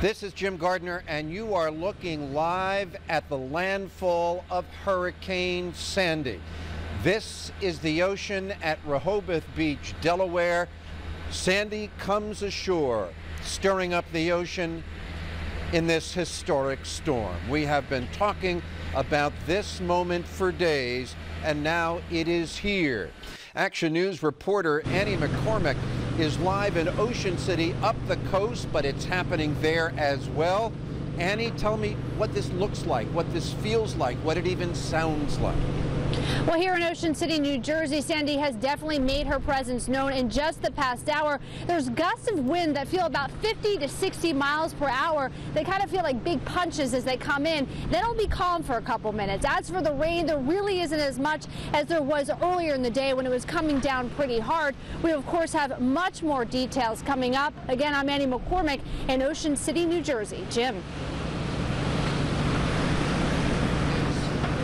This is Jim Gardner, and you are looking live at the landfall of Hurricane Sandy. This is the ocean at Rehoboth Beach, Delaware. Sandy comes ashore, stirring up the ocean in this historic storm. We have been talking about this moment for days, and now it is here. Action News reporter Annie McCormick is live in Ocean City up the coast, but it's happening there as well. Annie, tell me what this looks like, what this feels like, what it even sounds like. Well, here in Ocean City, New Jersey, Sandy has definitely made her presence known in just the past hour. There's gusts of wind that feel about 50 to 60 miles per hour. They kind of feel like big punches as they come in. Then it'll be calm for a couple minutes. As for the rain, there really isn't as much as there was earlier in the day when it was coming down pretty hard. We, of course, have much more details coming up. Again, I'm Annie McCormick in Ocean City, New Jersey. Jim.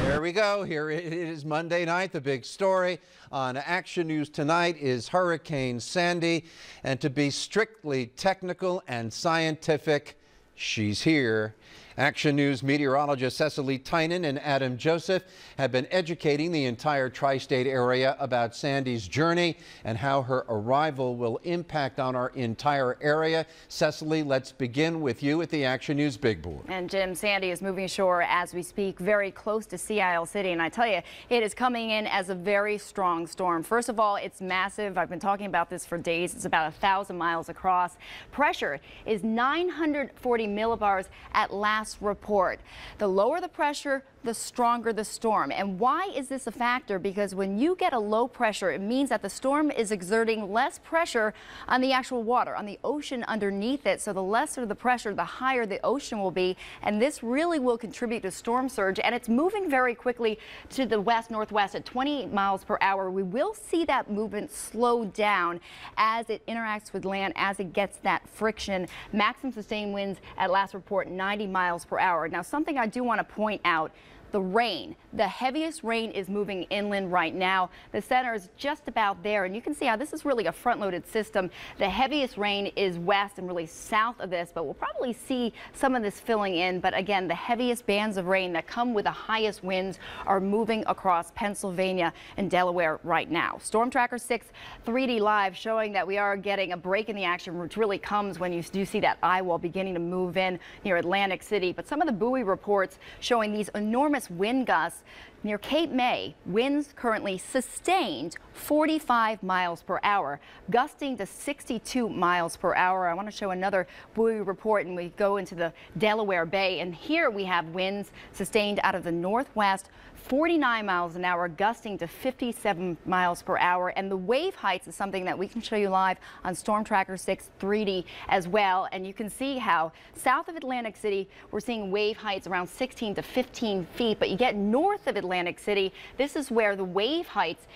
There we go. Here it is Monday night. The big story on Action News tonight is Hurricane Sandy. And to be strictly technical and scientific, she's here. Action News meteorologist Cecily Tynan and Adam Joseph have been educating the entire tri-state area about Sandy's journey and how her arrival will impact on our entire area. Cecily, let's begin with you at the Action News Big Board. And Jim, Sandy is moving ashore as we speak, very close to Sea Isle City. And I tell you, it is coming in as a very strong storm. First of all, it's massive. I've been talking about this for days. It's about 1,000 miles across. Pressure is 940 millibars at last report. The lower the pressure, the stronger the storm. And why is this a factor? Because when you get a low pressure, it means that the storm is exerting less pressure on the actual water, on the ocean underneath it. So the lesser the pressure, the higher the ocean will be. And this really will contribute to storm surge. And it's moving very quickly to the west-northwest at 20 miles per hour. We will see that movement slow down as it interacts with land, as it gets that friction. Maximum sustained winds at last report 90 miles per hour. Now, something I do want to point out, the rain. The heaviest rain is moving inland right now. The center is just about there, and you can see how this is really a front-loaded system. The heaviest rain is west and really south of this, but we'll probably see some of this filling in. But again, the heaviest bands of rain that come with the highest winds are moving across Pennsylvania and Delaware right now. Storm Tracker 6 3D live showing that we are getting a break in the action, which really comes when you do see that eye wall beginning to move in near Atlantic City. But some of the buoy reports showing these enormous wind gusts near Cape May. Winds currently sustained 45 miles per hour, gusting to 62 miles per hour. I want to show another buoy report, and we go into the Delaware Bay, and here we have winds sustained out of the northwest, 49 miles an hour, gusting to 57 miles per hour. And the wave heights is something that we can show you live on Storm Tracker 6 3D as well. And you can see how south of Atlantic City, we're seeing wave heights around 16 to 15 feet. But you get north of Atlantic City, this is where the wave heights,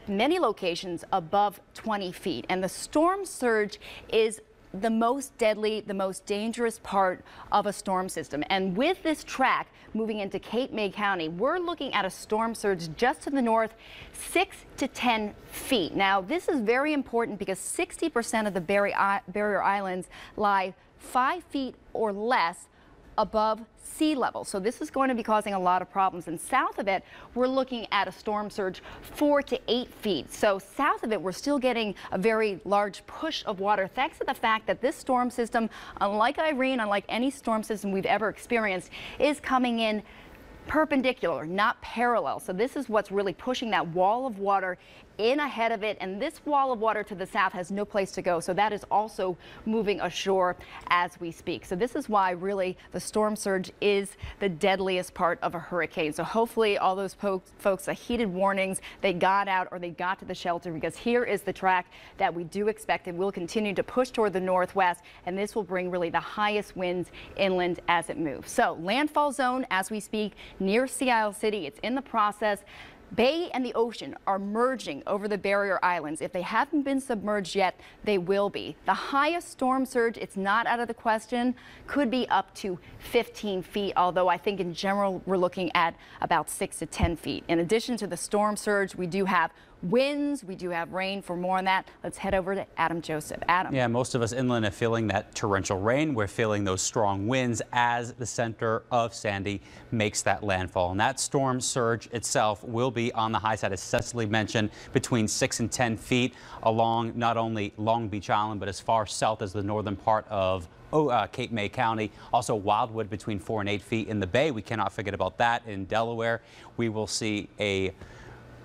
many locations above 20 feet. And the storm surge is the most deadly, the most dangerous part of a storm system. And with this track moving into Cape May County, we're looking at a storm surge just to the north, 6 to 10 feet. Now, this is very important because 60% of the barrier islands lie 5 feet or less above sea level. So this is going to be causing a lot of problems. And south of it, we're looking at a storm surge 4 to 8 feet. So south of it, we're still getting a very large push of water, thanks to the fact that this storm system, unlike Irene, unlike any storm system we've ever experienced, is coming in perpendicular, not parallel. So this is what's really pushing that wall of water in ahead of it, and this wall of water to the south has no place to go. So that is also moving ashore as we speak. So this is why really the storm surge is the deadliest part of a hurricane. So hopefully all those folks, the heated warnings, they got out or they got to the shelter, because here is the track that we do expect and will continue to push toward the northwest, and this will bring really the highest winds inland as it moves. So landfall zone as we speak near Sea Isle City. It's in the process. Bay and the ocean are merging over the barrier islands. If they haven't been submerged yet, they will be. The highest storm surge, it's not out of the question, could be up to 15 feet, although I think in general we're looking at about 6 to 10 feet. In addition to the storm surge, we do have winds. We do have rain. For more on that, let's head over to Adam Joseph. Adam. Yeah, most of us inland are feeling that torrential rain. We're feeling those strong winds as the center of Sandy makes that landfall. And that storm surge itself will be on the high side, as Cecily mentioned, between 6 and 10 feet along not only Long Beach Island, but as far south as the northern part of Cape May County. Also Wildwood between 4 and 8 feet in the bay. We cannot forget about that. In Delaware, we will see a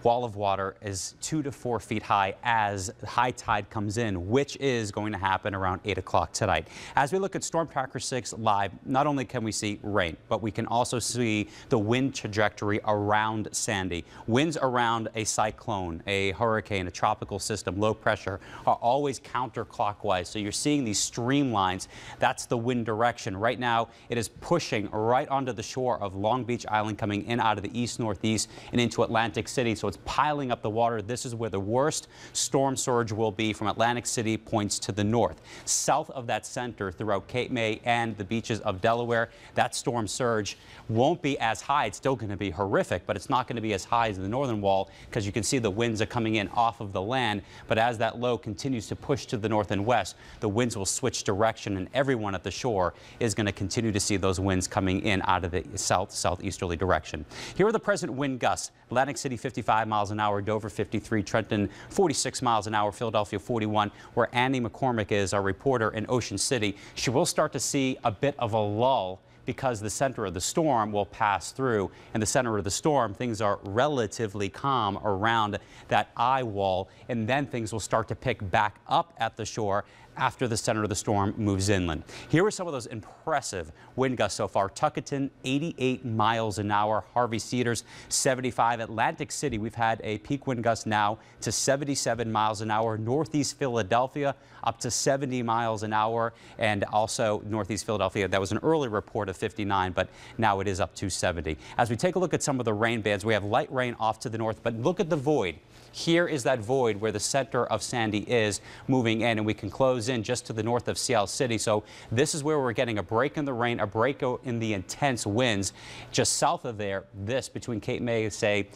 wall of water is 2 to 4 feet high as high tide comes in, which is going to happen around 8 o'clock tonight. As we look at Storm Tracker 6 live, not only can we see rain, but we can also see the wind trajectory around Sandy. Winds around a cyclone, a hurricane, a tropical system, low pressure are always counterclockwise. So you're seeing these streamlines. That's the wind direction. Right now, it is pushing right onto the shore of Long Beach Island, coming in out of the east-northeast and into Atlantic City. So it's piling up the water. This is where the worst storm surge will be from Atlantic City points to the north. South of that center throughout Cape May and the beaches of Delaware, that storm surge won't be as high. It's still going to be horrific, but it's not going to be as high as the northern wall because you can see the winds are coming in off of the land. But as that low continues to push to the north and west, the winds will switch direction, and everyone at the shore is going to continue to see those winds coming in out of the southeasterly direction. Here are the present wind gusts. Atlantic City 55 miles an hour, Dover 53, Trenton 46 miles an hour, Philadelphia 41, where Annie McCormick is, our reporter in Ocean City. She will start to see a bit of a lull because the center of the storm will pass through. In the center of the storm, things are relatively calm around that eye wall, and then things will start to pick back up at the shore after the center of the storm moves inland. Here are some of those impressive wind gusts so far. Tuckerton, 88 miles an hour. Harvey Cedars, 75. Atlantic City, we've had a peak wind gust now to 77 miles an hour. Northeast Philadelphia, up to 70 miles an hour. And also Northeast Philadelphia, that was an early report of 59, but now it is up to 70. As we take a look at some of the rain bands, we have light rain off to the north, but look at the void. Here is that void where the center of Sandy is moving in, and we can close in just to the north of Sea Isle City. So this is where we're getting a break in the rain, a break in the intense winds. Just south of there, this between Cape May, say,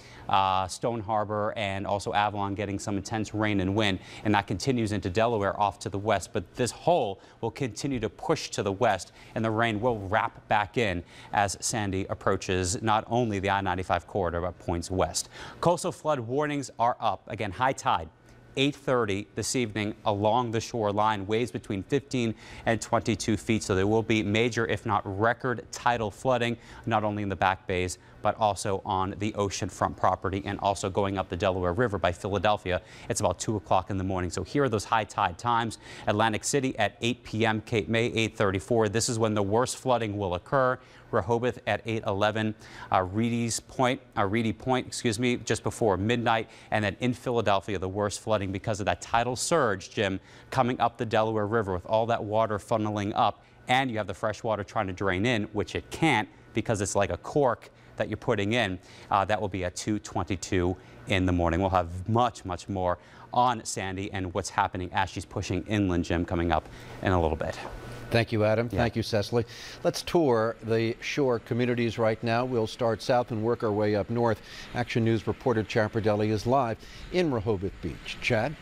Stone Harbor, and also Avalon, getting some intense rain and wind, and that continues into Delaware off to the west. But this hole will continue to push to the west, and the rain will wrap back in as Sandy approaches not only the I-95 corridor, but points west. Coastal flood warnings are up. Again, high tide, 8:30 this evening along the shoreline, waves between 15 and 22 feet. So there will be major, if not record, tidal flooding, not only in the back bays, but also on the oceanfront property and also going up the Delaware River by Philadelphia. It's about 2 o'clock in the morning. So here are those high tide times. Atlantic City at 8 p.m., Cape May 8:34. This is when the worst flooding will occur. Rehoboth at 8:11, Reedy Point, excuse me, just before midnight, and then in Philadelphia, the worst flooding because of that tidal surge, Jim, coming up the Delaware River with all that water funneling up, and you have the fresh water trying to drain in, which it can't because it's like a cork that you're putting in. That will be at 2:22 in the morning. We'll have much, much more on Sandy and what's happening as she's pushing inland, Jim, coming up in a little bit. Thank you, Adam. Yeah. Thank you, Cecily. Let's tour the shore communities right now. We'll start south and work our way up north. Action News reporter Chad Perdelli is live in Rehoboth Beach. Chad?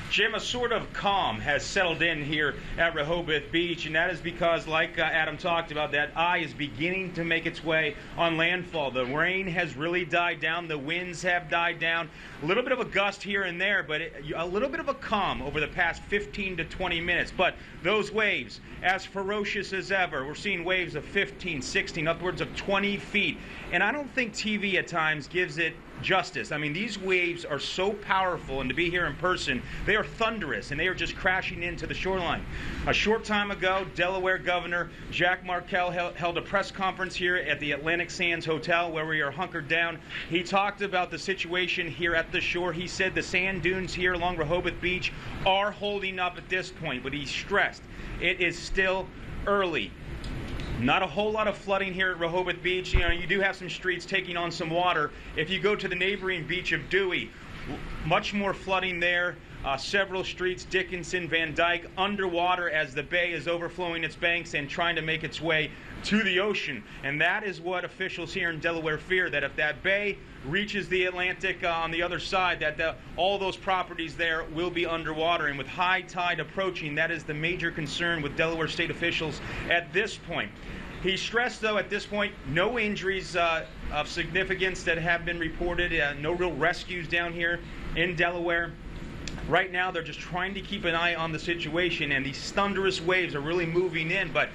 Jim, a sort of calm has settled in here at Rehoboth Beach, and that is because, like Adam talked about, that eye is beginning to make its way on landfall. The rain has really died down. The winds have died down. A little bit of a gust here and there, but a little bit of a calm over the past 15 to 20 minutes. But those waves, as ferocious as ever, we're seeing waves of 15, 16, upwards of 20 feet. And I don't think TV at times gives it justice. I mean, these waves are so powerful, and to be here in person, they are thunderous, and they are just crashing into the shoreline. A short time ago, Delaware Governor Jack Markell held a press conference here at the Atlantic Sands Hotel where we are hunkered down. He talked about the situation here at the shore. He said the sand dunes here along Rehoboth Beach are holding up at this point, but he stressed it is still early. Not a whole lot of flooding here at Rehoboth Beach. You know, you do have some streets taking on some water. If you go to the neighboring beach of Dewey, much more flooding there. Several streets, Dickinson, Van Dyke, underwater as the bay is overflowing its banks and trying to make its way to the ocean. And that is what officials here in Delaware fear, that if that bay reaches the Atlantic on the other side, that all those properties there will be underwater. And with high tide approaching, that is the major concern with Delaware state officials at this point. He stressed, though, at this point, no injuries of significance that have been reported, no real rescues down here in Delaware. Right now, they're just trying to keep an eye on the situation, and these thunderous waves are really moving in. But,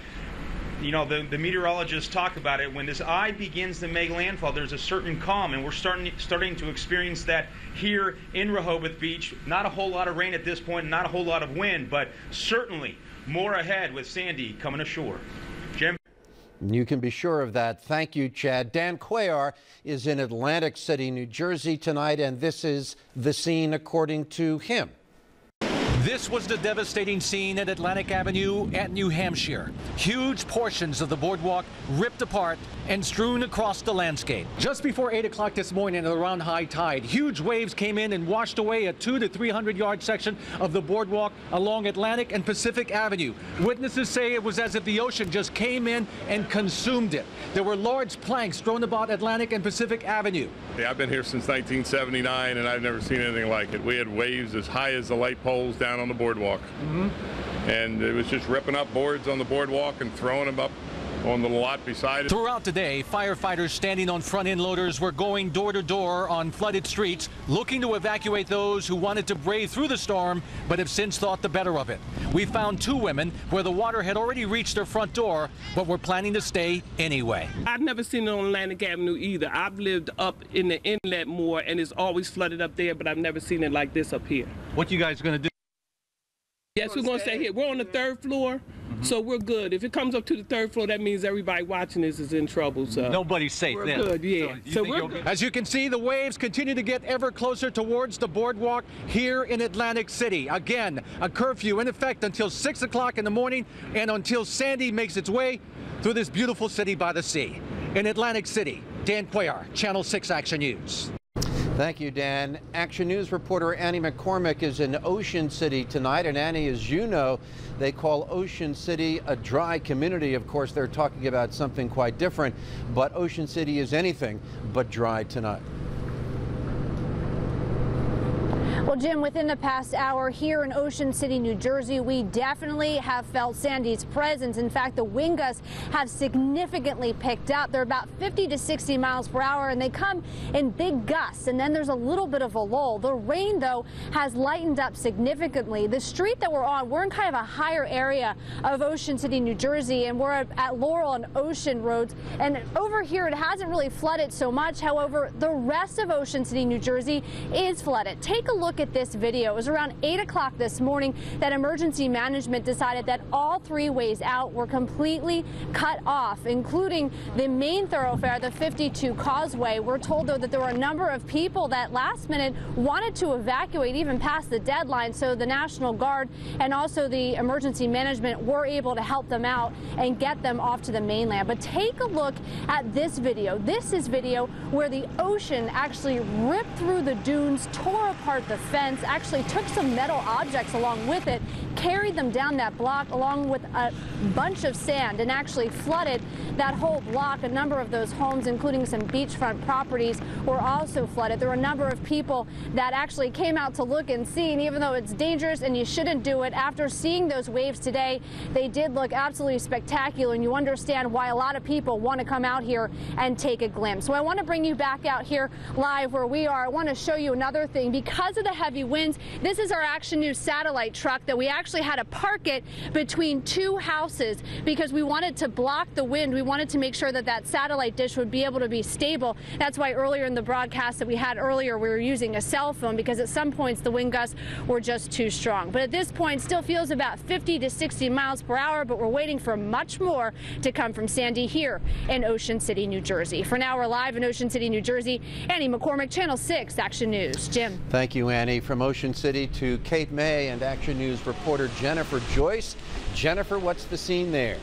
you know, the meteorologists talk about it. When this eye begins to make landfall, there's a certain calm, and we're starting to experience that here in Rehoboth Beach. Not a whole lot of rain at this point, not a whole lot of wind, but certainly more ahead with Sandy coming ashore. Jim? You can be sure of that. Thank you, Chad. Dan Cuellar is in Atlantic City, New Jersey tonight, and this is the scene according to him. This was the devastating scene at Atlantic Avenue at New Hampshire. Huge portions of the boardwalk ripped apart and strewn across the landscape. Just before 8 o'clock this morning at around high tide, huge waves came in and washed away a 200 to 300 yard section of the boardwalk along Atlantic and Pacific Avenue. Witnesses say it was as if the ocean just came in and consumed it. There were large planks thrown about Atlantic and Pacific Avenue. Yeah, I've been here since 1979 and I've never seen anything like it. We had waves as high as the light poles down on the boardwalk. And it was just ripping up boards on the boardwalk and throwing them up on the lot beside it. Throughout the day, firefighters standing on front-end loaders were going door to door on flooded streets, looking to evacuate those who wanted to brave through the storm, but have since thought the better of it. We found 2 women where the water had already reached their front door, but were planning to stay anyway. I've never seen it on Atlantic Avenue either. I've lived up in the inlet more, and it's always flooded up there, but I've never seen it like this up here. What you guys going to do? Yes, we're going to stay here. We're on the 3rd floor, so we're good. If it comes up to the 3rd floor, that means everybody watching this is in trouble. So nobody's safe we're then. Good, yeah. So we're good. As you can see, the waves continue to get ever closer towards the boardwalk here in Atlantic City. Again, a curfew in effect until 6 o'clock in the morning and until Sandy makes its way through this beautiful city by the sea. In Atlantic City, Dan Cuellar, Channel 6 Action News. Thank you, Dan. Action News reporter Annie McCormick is in Ocean City tonight. And Annie, as you know, they call Ocean City a dry community. Of course, they're talking about something quite different, but Ocean City is anything but dry tonight. Well, Jim, within the past hour here in Ocean City, New Jersey, we definitely have felt Sandy's presence. In fact, the wind gusts have significantly picked up. They're about 50 to 60 miles per hour, and they come in big gusts, and then there's a little bit of a lull. The rain, though, has lightened up significantly. The street that we're on, we're in kind of a higher area of Ocean City, New Jersey, and we're at Laurel and Ocean roads. And over here, it hasn't really flooded so much. However, the rest of Ocean City, New Jersey is flooded. Take a look at this video. It was around 8 o'clock this morning that emergency management decided that all 3 ways out were completely cut off, including the main thoroughfare, the 52 Causeway. We're told, though, that there were a number of people that last minute wanted to evacuate even past the deadline, so the National Guard and also the emergency management were able to help them out and get them off to the mainland. But take a look at this video. This is video where the ocean actually ripped through the dunes, tore apart the fence, actually took some metal objects along with it, carried them down that block along with a bunch of sand, and actually flooded that whole block. A number of those homes, including some beachfront properties, were also flooded. There were a number of people that actually came out to look and see, and even though it's dangerous and you shouldn't do it, after seeing those waves today, they did look absolutely spectacular, and you understand why a lot of people want to come out here and take a glimpse. So I want to bring you back out here live where we are. I want to show you another thing. Because of the heavy winds, this is our Action News satellite truck that we actually had to park it between 2 houses because we wanted to block the wind. We wanted to make sure that that satellite dish would be able to be stable. That's why earlier in the broadcast that we had earlier, we were using a cell phone because at some points the wind gusts were just too strong. But at this point, still feels about 50 to 60 miles per hour, but we're waiting for much more to come from Sandy here in Ocean City, New Jersey. For now, we're live in Ocean City, New Jersey. Annie McCormick, Channel 6 Action News. Jim. Thank you, Annie. From Ocean City to Cape May and Action News reporter Jennifer Joyce. Jennifer, what's the scene there?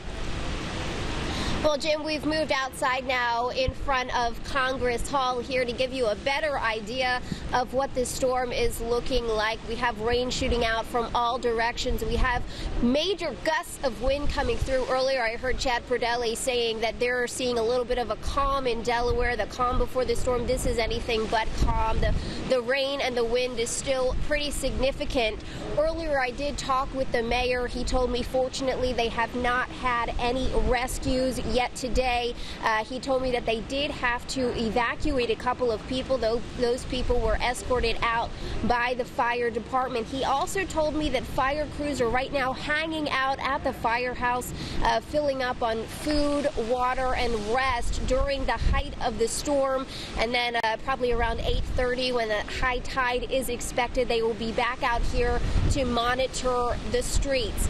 Well, Jim, we've moved outside now in front of Congress Hall here to give you a better idea of what this storm is looking like. We have rain shooting out from all directions. We have major gusts of wind coming through. Earlier, I heard Chad Perdelli saying that they're seeing a little bit of a calm in Delaware, the calm before the storm. This is anything but calm. The rain and the wind is still pretty significant. Earlier, I did talk with the mayor. He told me, fortunately, they have not had any rescues yet today. He told me that they did have to evacuate a couple of people, though those people were escorted out by the fire department. He also told me that fire crews are right now hanging out at the firehouse, filling up on food, water, and rest during the height of the storm. And then probably around 8:30, when the high tide is expected, they will be back out here to monitor the streets.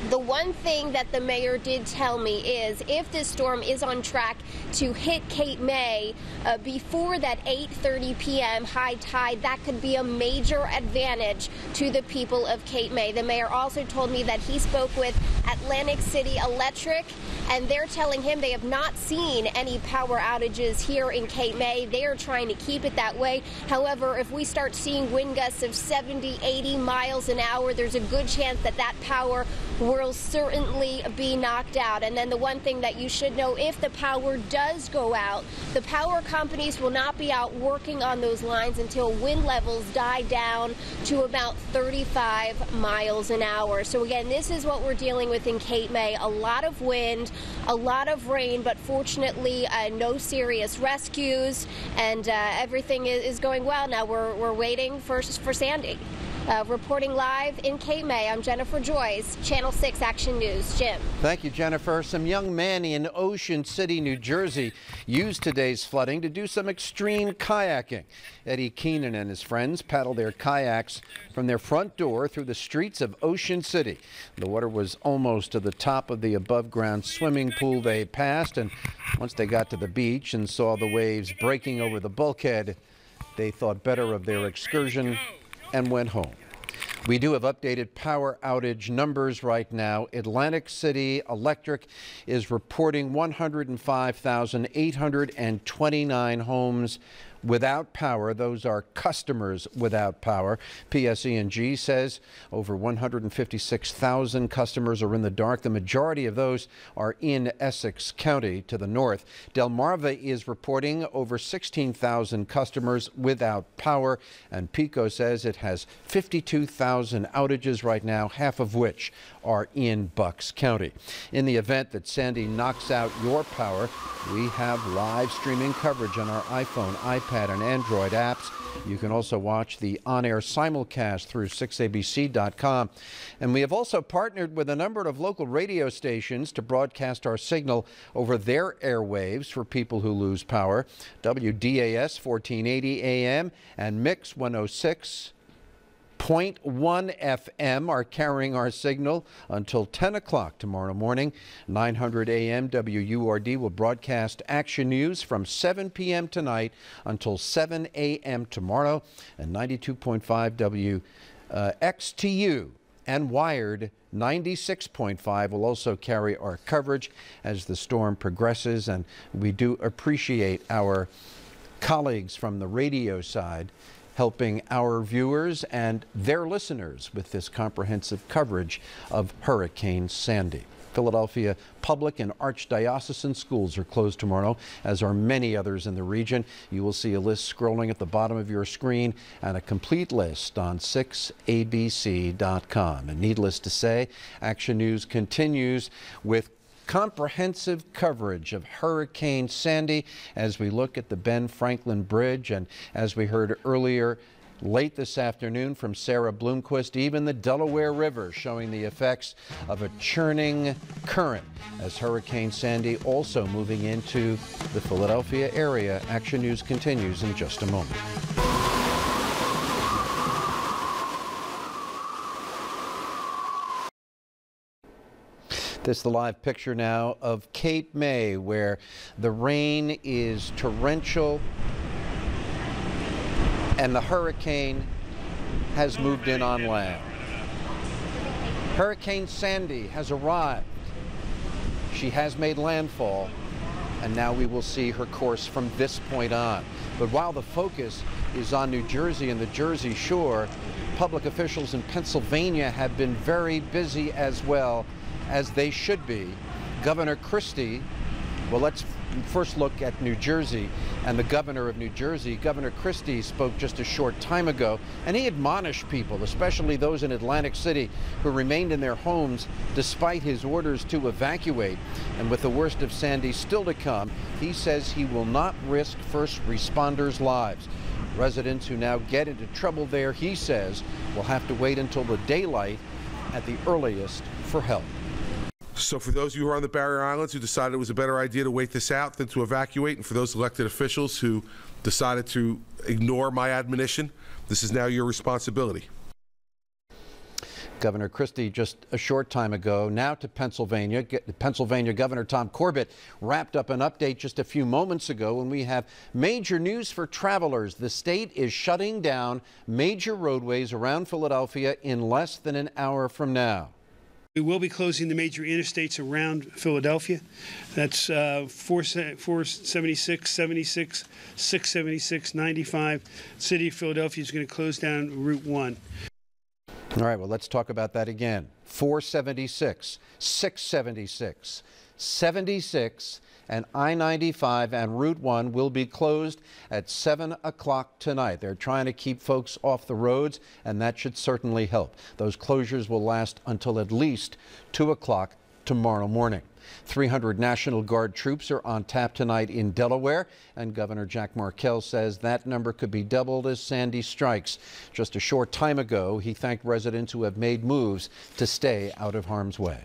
The one thing that the mayor did tell me is if this storm is on track to hit Cape May before that 8:30 p.m. high tide, that could be a major advantage to the people of Cape May. The mayor also told me that he spoke with Atlantic City Electric, and they're telling him they have not seen any power outages here in Cape May. They are trying to keep it that way. However, if we start seeing wind gusts of 70, 80 miles an hour, there's a good chance that that power will certainly be knocked out. And then the one thing that you should know, if the power does go out, the power companies will not be out working on those lines until wind levels die down to about 35 miles an hour. So again, this is what we're dealing with in Cape May. A lot of wind, a lot of rain, but fortunately no serious rescues, and everything is going well. Now we're waiting for Sandy. Reporting live in Cape May, I'm Jennifer Joyce, Channel 6 Action News. Jim. Thank you, Jennifer. Some young men in Ocean City, New Jersey, used today's flooding to do some extreme kayaking. Eddie Keenan and his friends paddled their kayaks from their front door through the streets of Ocean City. The water was almost to the top of the above-ground swimming pool they passed, and once they got to the beach and saw the waves breaking over the bulkhead, they thought better of their excursion and went home. We do have updated power outage numbers right now. Atlantic City Electric is reporting 105,829 homes without power. Those are customers without power. PSE&G says over 156,000 customers are in the dark. The majority of those are in Essex County to the north. Delmarva is reporting over 16,000 customers without power, and PECO says it has 52,000 outages right now, half of which are in Bucks County. In the event that Sandy knocks out your power, we have live streaming coverage on our iPhone, iPad, and Android apps. You can also watch the on-air simulcast through 6abc.com. And we have also partnered with a number of local radio stations to broadcast our signal over their airwaves for people who lose power. WDAS 1480 AM and Mix 106.1 FM are carrying our signal until 10 o'clock tomorrow morning. 900 AM WURD will broadcast Action News from 7 p.m. tonight until 7 a.m. tomorrow. And 92.5 WXTU and Wired 96.5 will also carry our coverage as the storm progresses. And we do appreciate our colleagues from the radio side helping our viewers and their listeners with this comprehensive coverage of Hurricane Sandy. Philadelphia public and archdiocesan schools are closed tomorrow, as are many others in the region. You will see a list scrolling at the bottom of your screen and a complete list on 6abc.com. And needless to say, Action News continues with comprehensive coverage of Hurricane Sandy as we look at the Ben Franklin Bridge, and as we heard earlier late this afternoon from Sarah Bloomquist, even the Delaware River showing the effects of a churning current as Hurricane Sandy also moving into the Philadelphia area. Action News continues in just a moment. This is the live picture now of Cape May, where the rain is torrential and the hurricane has moved in on land. Hurricane Sandy has arrived. She has made landfall, and now we will see her course from this point on. But while the focus is on New Jersey and the Jersey Shore, public officials in Pennsylvania have been very busy as well, as they should be. Governor Christie, well, let's first look at New Jersey and the governor of New Jersey. Governor Christie spoke just a short time ago, and he admonished people, especially those in Atlantic City, who remained in their homes despite his orders to evacuate. And with the worst of Sandy still to come, he says he will not risk first responders' lives. Residents who now get into trouble there, he says, will have to wait until the daylight at the earliest for help. So for those of you who are on the barrier islands who decided it was a better idea to wait this out than to evacuate, and for those elected officials who decided to ignore my admonition, this is now your responsibility. Governor Christie just a short time ago. Now to Pennsylvania. Pennsylvania Governor Tom Corbett wrapped up an update just a few moments ago, and we have major news for travelers. The state is shutting down major roadways around Philadelphia in less than an hour from now. We will be closing the major interstates around Philadelphia. That's 476, 76, 676, 95. City of Philadelphia is going to close down Route 1. All right, well, let's talk about that again. 476, 676, 76, and I-95 and Route 1 will be closed at 7 o'clock tonight. They're trying to keep folks off the roads, and that should certainly help. Those closures will last until at least 2 o'clock tomorrow morning. 300 National Guard troops are on tap tonight in Delaware, and Governor Jack Markell says that number could be doubled as Sandy strikes. Just a short time ago, he thanked residents who have made moves to stay out of harm's way.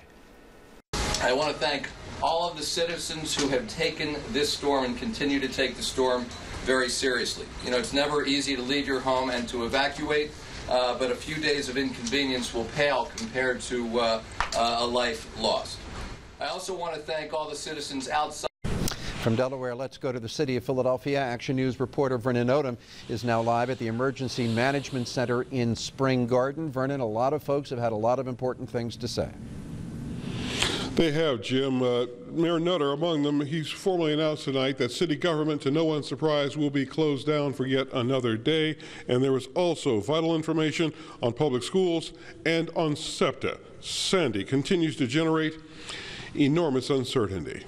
I want to thank all of the citizens who have taken this storm and continue to take the storm very seriously. You know, it's never easy to leave your home and to evacuate, but a few days of inconvenience will pale compared to a life lost. I also want to thank all the citizens outside. From Delaware, let's go to the city of Philadelphia. Action News reporter Vernon Odom is now live at the Emergency Management Center in Spring Garden. Vernon, a lot of folks have had a lot of important things to say. They have, Jim. Mayor Nutter among them. He's formally announced tonight that city government, to no one's surprise, will be closed down for yet another day. And there was also vital information on public schools and on SEPTA. Sandy continues to generate enormous uncertainty.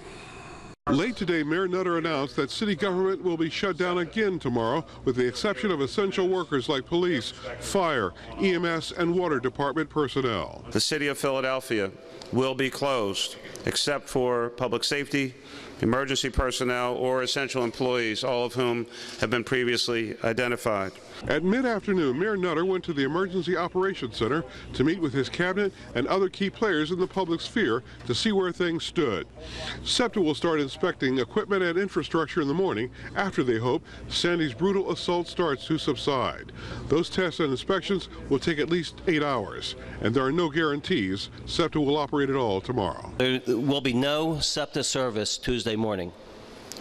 Late today, Mayor Nutter announced that city government will be shut down again tomorrow, with the exception of essential workers like police, fire, EMS, and water department personnel. The city of Philadelphia will be closed, except for public safety, emergency personnel, or essential employees, all of whom have been previously identified. At mid-afternoon, Mayor Nutter went to the Emergency Operations Center to meet with his cabinet and other key players in the public sphere to see where things stood. SEPTA will start inspecting equipment and infrastructure in the morning after they hope Sandy's brutal assault starts to subside. Those tests and inspections will take at least 8 hours, and there are no guarantees SEPTA will operate at all tomorrow. There will be no SEPTA service Tuesday morning.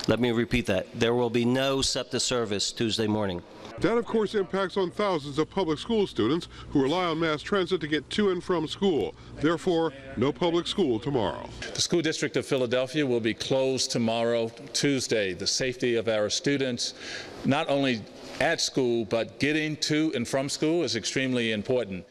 Let me repeat that. There will be no SEPTA service Tuesday morning. That, of course, impacts on thousands of public school students who rely on mass transit to get to and from school. Therefore, no public school tomorrow. The School District of Philadelphia will be closed tomorrow, Tuesday. The safety of our students, not only at school, but getting to and from school is extremely important.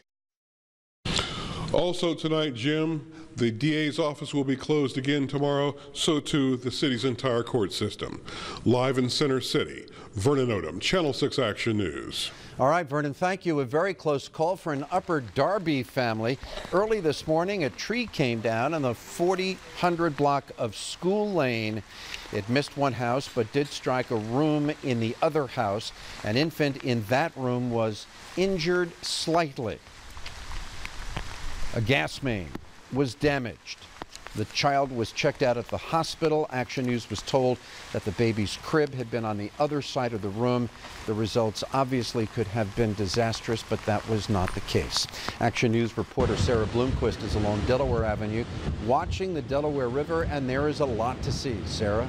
Also tonight, Jim, the DA's office will be closed again tomorrow, so too the city's entire court system. Live in Center City, Vernon Odom, Channel 6 Action News. All right, Vernon, thank you. A very close call for an Upper Darby family. Early this morning, a tree came down on the 4000 block of School Lane. It missed one house, but did strike a room in the other house. An infant in that room was injured slightly. A gas main was damaged. The child was checked out at the hospital. Action News was told that the baby's crib had been on the other side of the room. The results obviously could have been disastrous, but that was not the case. Action News reporter Sarah Bloomquist is along Delaware Avenue watching the Delaware River, and there is a lot to see. Sarah?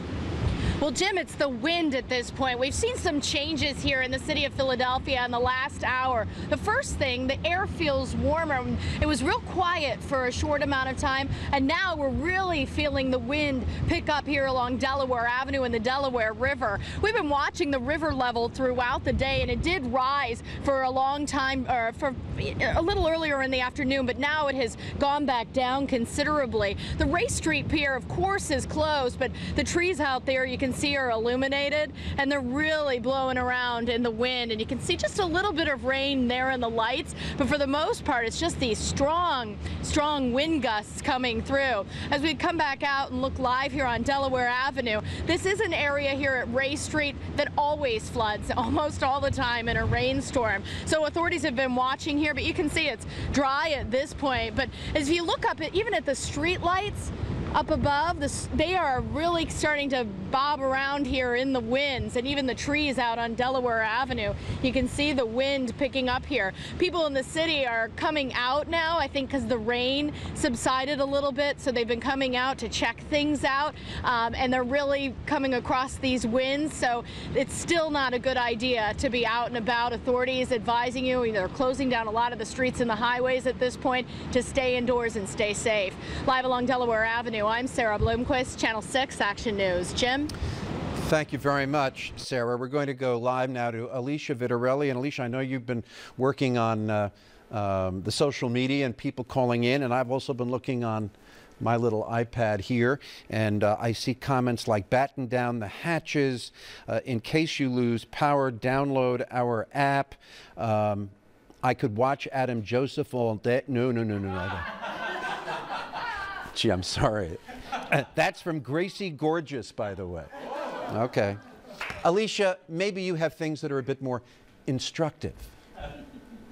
Well, Jim, it's the wind at this point. We've seen some changes here in the city of Philadelphia in the last hour. The first thing, the air feels warmer. It was real quiet for a short amount of time, and now we're really feeling the wind pick up here along Delaware Avenue and the Delaware River. We've been watching the river level throughout the day, and it did rise for a long time, or for a little earlier in the afternoon, but now it has gone back down considerably. The Race Street Pier, of course, is closed, but the trees out there you can see are illuminated, and they're really blowing around in the wind, and you can see just a little bit of rain there in the lights, but for the most part it's just these strong wind gusts coming through. As we come back out and look live here on Delaware Avenue, this is an area here at Race Street that always floods almost all the time in a rainstorm. So authorities have been watching here, but you can see it's dry at this point. But as you look up even at the street lights up above, they are really starting to bob around here in the winds, and even the trees out on Delaware Avenue. You can see the wind picking up here. People in the city are coming out now, I think because the rain subsided a little bit, so they've been coming out to check things out, and they're really coming across these winds, so it's still not a good idea to be out and about. Authorities advising you, they're closing down a lot of the streets and the highways at this point, to stay indoors and stay safe. Live along Delaware Avenue, I'm Sarah Bloomquist, Channel 6 Action News. Jim? Thank you very much, Sarah. We're going to go live now to Alicia Vitarelli. And Alicia, I know you've been working on the social media and people calling in, and I've also been looking on my little iPad here, and I see comments like batten down the hatches, in case you lose power, download our app. I could watch Adam Joseph all day. No. Gee, I'm sorry. That's from Gracie Gorgeous, by the way. Okay. Alicia, maybe you have things that are a bit more instructive.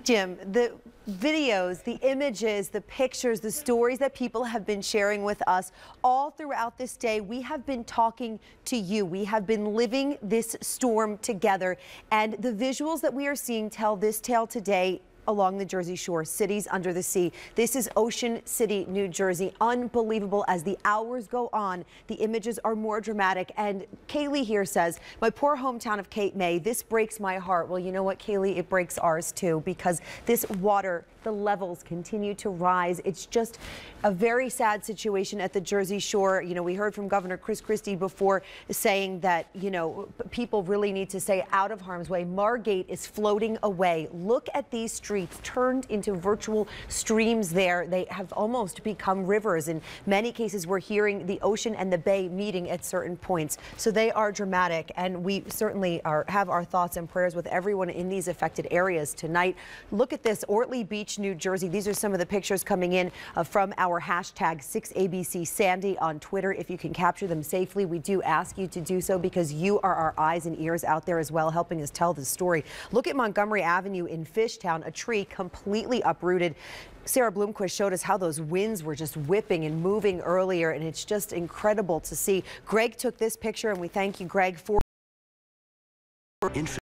Jim, the videos, the images, the pictures, the stories that people have been sharing with us all throughout this day, we have been talking to you. We have been living this storm together, and the visuals that we are seeing tell this tale today along the Jersey Shore, cities under the sea. This is Ocean City, New Jersey. Unbelievable. As the hours go on, the images are more dramatic. And Kaylee here says, my poor hometown of Cape May, this breaks my heart. Well, you know what, Kaylee? It breaks ours too, because this water, the levels continue to rise. It's just a very sad situation at the Jersey Shore. You know, we heard from Governor Chris Christie before saying that, you know, people really need to stay out of harm's way. Margate is floating away. Look at these streets turned into virtual streams there. They have almost become rivers. In many cases, we're hearing the ocean and the bay meeting at certain points. So they are dramatic, and we certainly have our thoughts and prayers with everyone in these affected areas tonight. Look at this, Ortley Beach, New Jersey. These are some of the pictures coming in from our hashtag 6ABC-Sandy on Twitter. If you can capture them safely, we do ask you to do so, because you are our eyes and ears out there as well, helping us tell the story. Look at Montgomery Avenue in Fishtown, a tree completely uprooted. Sarah Bloomquist showed us how those winds were just whipping and moving earlier, and it's just incredible to see. Greg took this picture, and we thank you, Greg, for